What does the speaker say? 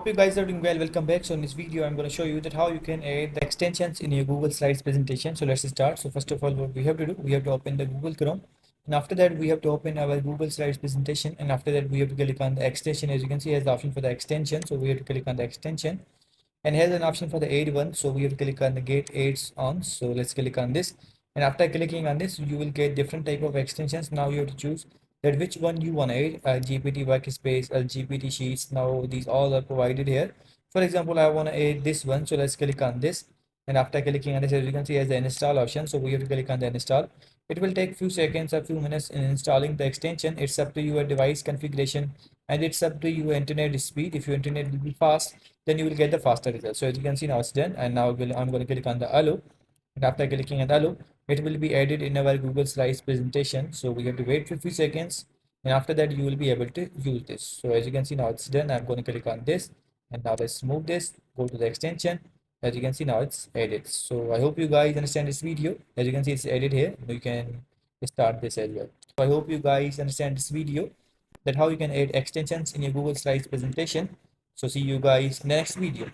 You guys are doing well. Welcome back. So in this video, I'm going to show you that how you can add the extensions in your Google Slides presentation. So let's start. So first of all, what we have to do, we have to open the Google Chrome, and after that, we have to open our Google Slides presentation, and after that, we have to click on the extension. As you can see, has the option for the extension. So we have to click on the extension, and here's an option for the aid one. So we have to click on the get aids on. So let's click on this, and after clicking on this, you will get different type of extensions. Now you have to choose that which one you want to add. GPT workspace, GPT sheets. Now these all are provided here. For example, I want to add this one, so let's click on this, and after clicking on this, as you can see, has the install option. So we have to click on the install. It will take few seconds or few minutes in installing the extension. It's up to your device configuration, and it's up to your internet speed. If your internet will be fast, then you will get the faster results. So as you can see, now it's done, and now I'm going to click on the allow, and after clicking on the allow, it will be added in our Google Slides presentation. So we have to wait for a few seconds, and after that you will be able to use this. So as you can see, now it's done. I'm going to click on this, and now let's move this, go to the extension. As you can see, now it's added. So I hope you guys understand this video. As you can see, it's added here. You can start this as well. So I hope you guys understand this video, that how you can add extensions in your Google Slides presentation. So see you guys in the next video.